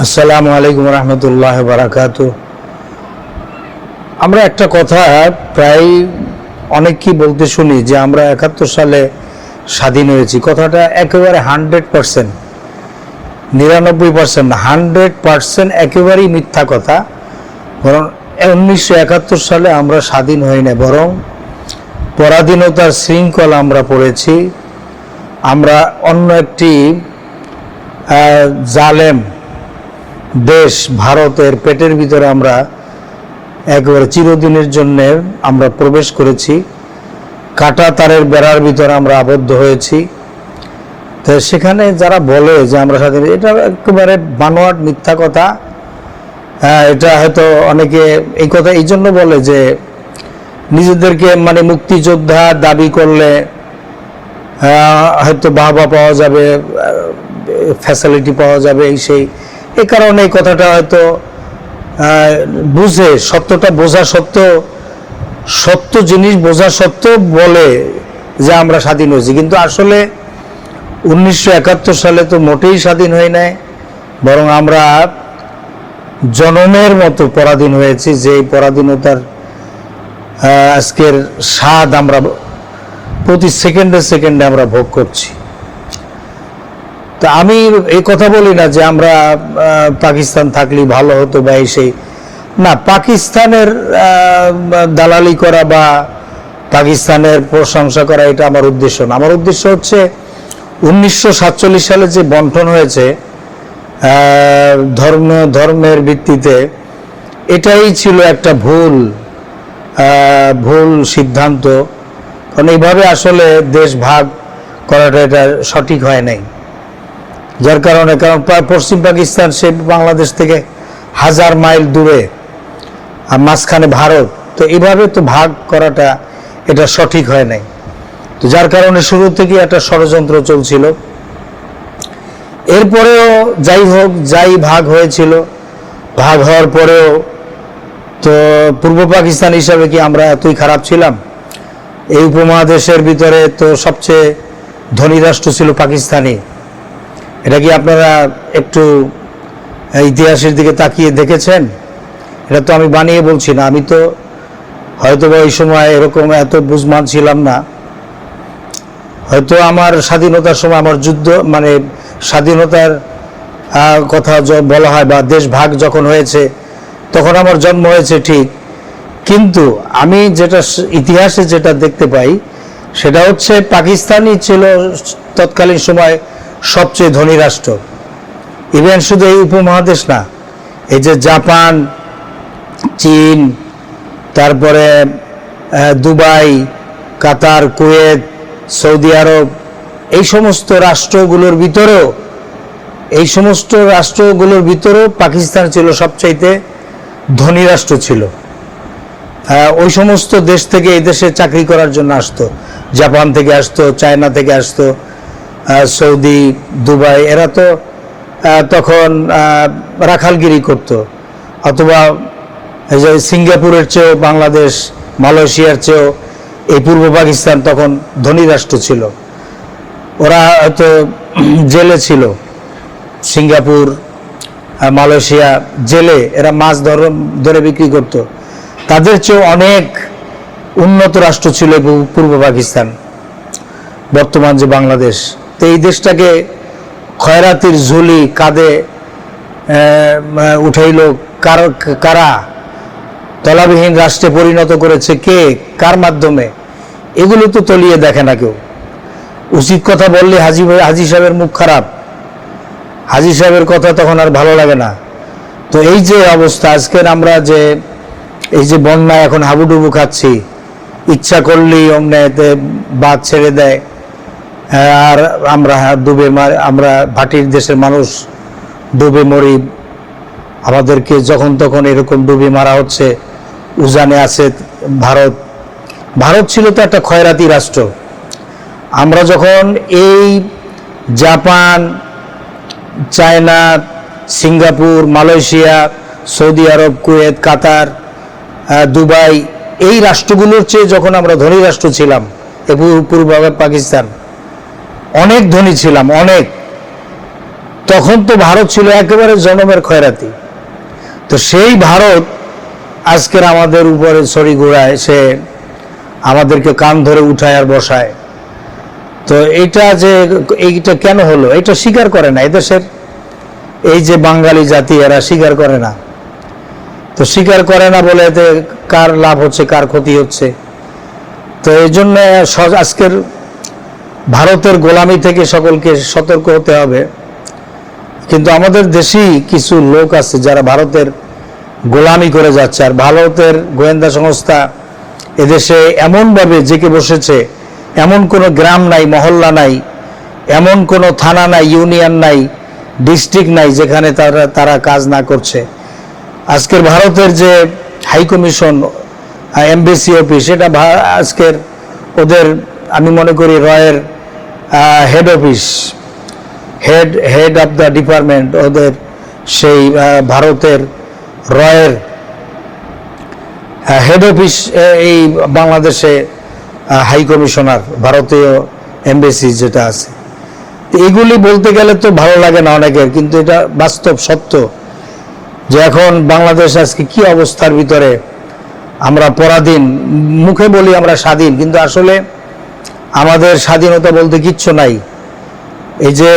আসসালামু আলাইকুম রহমতুল্লাহ বারাকাতু। আমরা একটা কথা প্রায় অনেককেই বলতে শুনি যে আমরা 71 সালে স্বাধীন হয়েছি। কথাটা একেবারে 100%, 99% না, 100% একেবারেই মিথ্যা কথা। বরং 1971 সালে আমরা স্বাধীন হই না, বরং পরাধীনতার শৃঙ্খলা আমরা পড়েছি। আমরা অন্য একটি জালেম দেশ ভারতের পেটের ভিতরে আমরা একেবারে চিরদিনের জন্য আমরা প্রবেশ করেছি। কাটা তারের বেড়ার ভিতরে আমরা আবদ্ধ হয়েছি। তো সেখানে যারা বলে যে আমরা স্বাধীন, এটা একেবারে বানোয়াট মিথ্যা কথা। এটা হয়তো অনেকে এই কথা এই জন্য বলে যে নিজেদেরকে মানে মুক্তিযোদ্ধা দাবি করলে হয়তো বাহবা পাওয়া যাবে, ফ্যাসিলিটি পাওয়া যাবে, এই কারণে এই কথাটা হয়তো বুঝে, সত্যটা বোঝা সত্ত্বেও, সত্য জিনিস বোঝা সত্ত্বেও বলে যে আমরা স্বাধীন হয়েছি। কিন্তু আসলে 1971 সালে তো মোটেই স্বাধীন হয় নাই, বরং আমরা জনমের মতো পরাধীন হয়েছি। যে পরাধীনতার আজকের স্বাদ আমরা প্রতি সেকেন্ডে সেকেন্ডে আমরা ভোগ করছি। তো আমি এই কথা বলি না যে আমরা পাকিস্তান থাকলেই ভালো হতো বা সেই না, পাকিস্তানের দালালি করা বা পাকিস্তানের প্রশংসা করা এটা আমার উদ্দেশ্য না। আমার উদ্দেশ্য হচ্ছে 1947 সালে যে বন্টন হয়েছে ধর্মের ভিত্তিতে, এটাই ছিল একটা ভুল সিদ্ধান্ত। কারণ এইভাবে আসলে দেশ ভাগ করাটা এটা সঠিক হয় নাই। যার কারণে, কারণ পশ্চিম পাকিস্তান সে বাংলাদেশ থেকে 1000 মাইল দূরে, আর মাঝখানে ভারত। তো এইভাবে তো ভাগ করাটা এটা সঠিক হয় নাই। তো যার কারণে শুরু থেকে একটা ষড়যন্ত্র চলছিল। এরপরেও যাই হোক, যাই ভাগ হয়েছিল, ভাগ হওয়ার পরেও তো পূর্ব পাকিস্তান হিসাবে কি আমরা এতই খারাপ ছিলাম? এই উপমহাদেশের ভিতরে তো সবচেয়ে ধনী রাষ্ট্র ছিল পাকিস্তানই। এটা কি আপনারা একটু ইতিহাসের দিকে তাকিয়ে দেখেছেন? এটা তো আমি বানিয়ে বলছি না। আমি তো হয়তো বা ওই সময় এরকম এত বুঝমান ছিলাম না। হয়তো আমার স্বাধীনতার সময়, আমার যুদ্ধ মানে স্বাধীনতার কথা বলা হয় বা দেশ ভাগ যখন হয়েছে তখন আমার জন্ম হয়েছে ঠিক, কিন্তু আমি যেটা ইতিহাসে যেটা দেখতে পাই সেটা হচ্ছে পাকিস্তানই ছিল তৎকালীন সময় সবচেয়ে ধনী রাষ্ট্র। ইভেন শুধু এই উপমহাদেশ না, এই যে জাপান, চীন, তারপরে দুবাই, কাতার, কুয়েত, সৌদি আরব, এই সমস্ত রাষ্ট্রগুলোর ভিতরেও পাকিস্তান ছিল সবচাইতে ধনী রাষ্ট্র ছিল। ওই সমস্ত দেশ থেকে এই দেশে চাকরি করার জন্য আসতো, জাপান থেকে আসতো, চায়না থেকে আসতো, সৌদি, দুবাই, এরা তো তখন রাখালগিরি করত। অথবা এই যে সিঙ্গাপুরের চেয়েও বাংলাদেশ, মালয়েশিয়ার চেয়েও এই পূর্ব পাকিস্তান তখন ধনী রাষ্ট্র ছিল। ওরা হয়তো জেলে ছিল, সিঙ্গাপুর, মালয়েশিয়া জেলে এরা মাছ ধরে বিক্রি করত। তাদের চেয়েও অনেক উন্নত রাষ্ট্র ছিল পূর্ব পাকিস্তান, বর্তমান যে বাংলাদেশ। তো এই দেশটাকে খয়রাতির ঝুলি কাঁধে উঠাইল কারা? তলাবিহীন রাষ্ট্রে পরিণত করেছে কে? কার মাধ্যমে? এগুলো তো তলিয়ে দেখে না কেউ। উচিত কথা বললে হাজি সাহেবের মুখ খারাপ, হাজি সাহেবের কথা তখন আর ভালো লাগে না। তো এই যে অবস্থা আজকের, আমরা যে এই যে বন্যায় এখন হাবুডুবু খাচ্ছি, ইচ্ছা করলেই অমনেতে বাদ ছেড়ে দেয়, আর আমরা আমরা ভাটির দেশের মানুষ ডুবে মরি। আমাদেরকে যখন তখন এরকম ডুবে মারা হচ্ছে। উজানে আছে ভারত ছিল তো একটা খয়রাতি রাষ্ট্র। আমরা যখন এই Japan, China, Singapore, Malaysia, Saudi Arab, Kuwait, Qatar, Dubai, এই রাষ্ট্রগুলোর চেয়ে যখন আমরা ধনী রাষ্ট্র ছিলাম, পূর্ব পাকিস্তান অনেক ধনী ছিলাম, অনেক। তখন তো ভারত ছিল একেবারে জনমের খয়রাতি। তো সেই ভারত আজকের আমাদের উপরে ছড়ি ঘোরায়, সে আমাদেরকে কান ধরে উঠায় আর বসায়। তো এইটা কেন হলো, এটা স্বীকার করে না এদেশের এই যে বাঙালি জাতি, এরা স্বীকার করে না। তো স্বীকার করে না বলে এতে কার লাভ হচ্ছে, কার ক্ষতি হচ্ছে। তো এই জন্য আজকের ভারতের গোলামি থেকে সকলকে সতর্ক হতে হবে। কিন্তু আমাদের দেশেই কিছু লোক আছে যারা ভারতের গোলামি করে যাচ্ছে, আর ভারতের গোয়েন্দা সংস্থা এদেশে এমনভাবে জেঁকে বসেছে, এমন কোনো গ্রাম নাই, মহল্লা নাই, এমন কোনো থানা নাই, ইউনিয়ন নাই, ডিস্ট্রিক্ট নাই যেখানে তারা কাজ না করছে। আজকের ভারতের যে হাই কমিশন, এমবেসি অফিস, সেটা আজকের ওদের আমি মনে করি রয়ের head office, head of the department, ওদের সেই ভারতের রয়ের হেড অফিস এই বাংলাদেশে হাই কমিশনার, ভারতীয় এমবেসি যেটা আছে। এগুলি বলতে গেলে তো ভালো লাগে না অনেকের, কিন্তু এটা বাস্তব সত্য যে এখন বাংলাদেশ আজকে কি অবস্থার ভিতরে। আমরা পরাধীন, মুখে বলি আমরা স্বাধীন, কিন্তু আসলে আমাদের স্বাধীনতা বলতে কিচ্ছু নাই। এই যে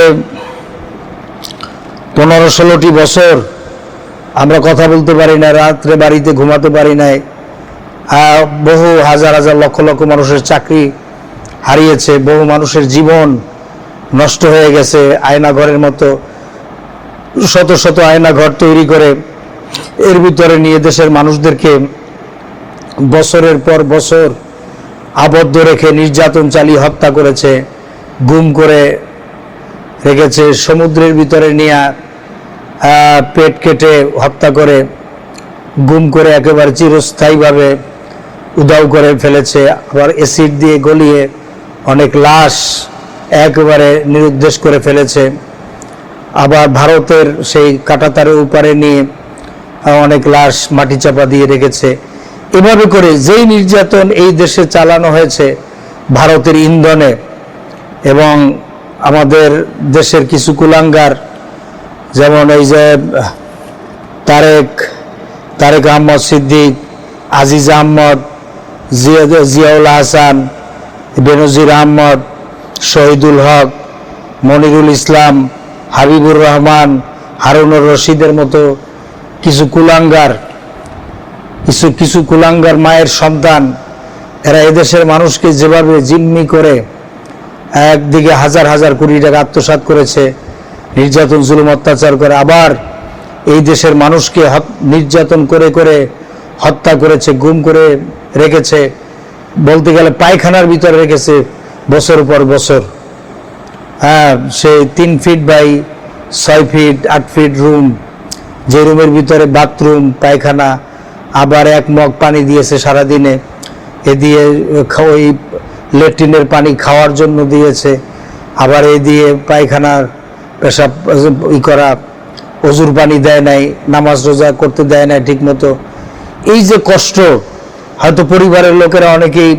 15-16টি বছর আমরা কথা বলতে পারি না, রাত্রে বাড়িতে ঘুমাতে পারি নাই, বহু হাজার হাজার লক্ষ লক্ষ মানুষের চাকরি হারিয়েছে, বহু মানুষের জীবন নষ্ট হয়ে গেছে। আয়নাঘরের মতো শত শত আয়নাঘর তৈরি করে এর ভিতরে নিয়ে দেশের মানুষদেরকে বছরের পর বছর আবদ্ধ রেখে নির্যাতন চালিয়ে হত্যা করেছে, গুম করে রেখেছে, সমুদ্রের ভিতরে নিয়ে পেট কেটে হত্যা করে, গুম করে একেবারে চিরস্থায়ীভাবে উধাও করে ফেলেছে। আবার অ্যাসিড দিয়ে গলিয়ে অনেক লাশ একেবারে নিরুদ্দেশ করে ফেলেছে। আবার ভারতের সেই কাঁটাতারের উপারে নিয়ে অনেক লাশ মাটি চাপা দিয়ে রেখেছে। এভাবে করে যেই নির্যাতন এই দেশে চালানো হয়েছে ভারতের ইন্ধনে, এবং আমাদের দেশের কিছু কুলাঙ্গার, যেমন এই যে তারেক আহমদ সিদ্দিক, আজিজ আহমদ, জিয়াউল হাসান, বেনজির আহমদ, শহীদুল হক, মনিরুল ইসলাম, হাবিবুর রহমান, হারুনুর রশিদের মতো কিছু কুলাঙ্গার মায়ের সন্তান, এরা এদেশের মানুষকে যেভাবে জিম্মি করে একদিকে হাজার হাজার কোটি টাকা আত্মসাৎ করেছে, নির্যাতন জুলুম অত্যাচার করে, আবার এই দেশের মানুষকে নির্যাতন করে করে হত্যা করেছে, গুম করে রেখেছে, বলতে গেলে পায়খানার ভিতরে রেখেছে বছর পর বছর। সে 3 feet by 6 feet 8 feet room, যে রুমের ভিতরে বাথরুম, পায়খানা, আবার 1 মগ পানি দিয়েছে সারাদিনে, এ দিয়ে ওই ল্যাট্রিনের পানি খাওয়ার জন্য দিয়েছে, আবার এ দিয়ে পায়খানার পেশাব করা, অজুর পানি দেয় নাই, নামাজ রোজা করতে দেয় নাই ঠিক মতো। এই যে কষ্ট, হয়তো পরিবারের লোকেরা অনেকেই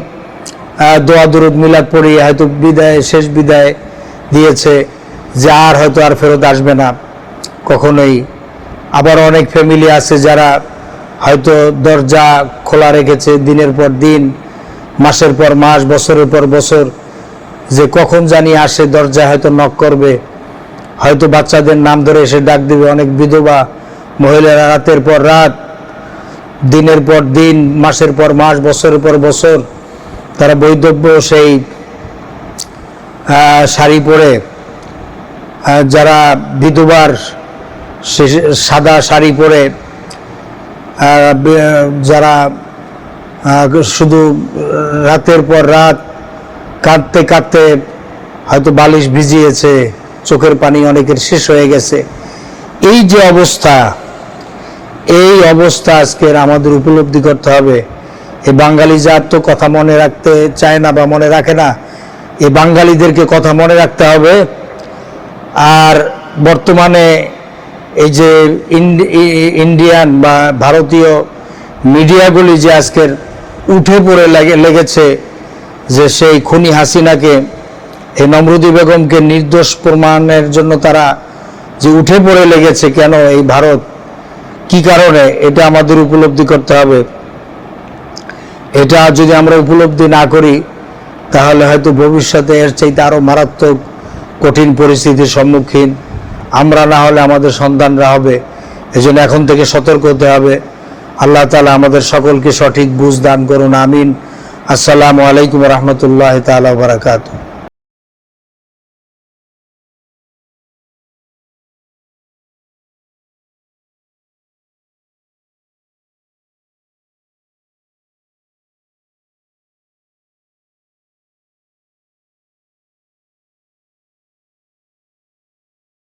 দোয়া দুরুদ মিলাদ পড়িয়ে হয়তো শেষ বিদায় দিয়েছে যে হয়তো আর ফেরত আসবে না কখনোই। আবার অনেক ফ্যামিলি আছে যারা হয়তো দরজা খোলা রেখেছে দিনের পর দিন, মাসের পর মাস, বছরের পর বছর, যে কখন জানি আসে দরজা হয়তো নক করবে, হয়তো বাচ্চাদের নাম ধরে এসে ডাক দিবে। অনেক বিধবা মহিলারা রাতের পর রাত, দিনের পর দিন, মাসের পর মাস, বছরের পর বছর তারা বৈধব্য সেই শাড়ি পরে, যারা বিধবার সাদা শাড়ি পরে, যারা শুধু রাতের পর রাত কাঁদতে কাঁদতে হয়তো বালিশ ভিজিয়েছে, চোখের পানি অনেকের শেষ হয়ে গেছে। এই যে অবস্থা, এই অবস্থা আজকের আমাদের উপলব্ধি করতে হবে। এই বাঙালি জাত তো কথা মনে রাখতে চায় না বা মনে রাখে না, এই বাঙালিদেরকে কথা মনে রাখতে হবে। আর বর্তমানে এই যে ইন্ডিয়ান বা ভারতীয় মিডিয়াগুলি যে আজকের উঠে পড়ে লেগেছে যে সেই খুনি হাসিনাকে, এই নমরুদি বেগমকে নির্দোষ প্রমাণের জন্য তারা যে উঠে পড়ে লেগেছে কেন এই ভারত, কি কারণে, এটা আমাদের উপলব্ধি করতে হবে। এটা যদি আমরা উপলব্ধি না করি তাহলে হয়তো ভবিষ্যতে এর চাইতে আরও মারাত্মক কঠিন পরিস্থিতির সম্মুখীন আমরা না হলে আমাদের সন্তানরা হবে। এজন্য এখন থেকে সতর্ক হতে হবে। আল্লাহ তাআলা আমাদের সকলকে সঠিক বুঝ দান করুন, আমিন। আসসালামু আলাইকুম রহমতুল্লাহ তাআলা ওয়া বারাকাতুহু।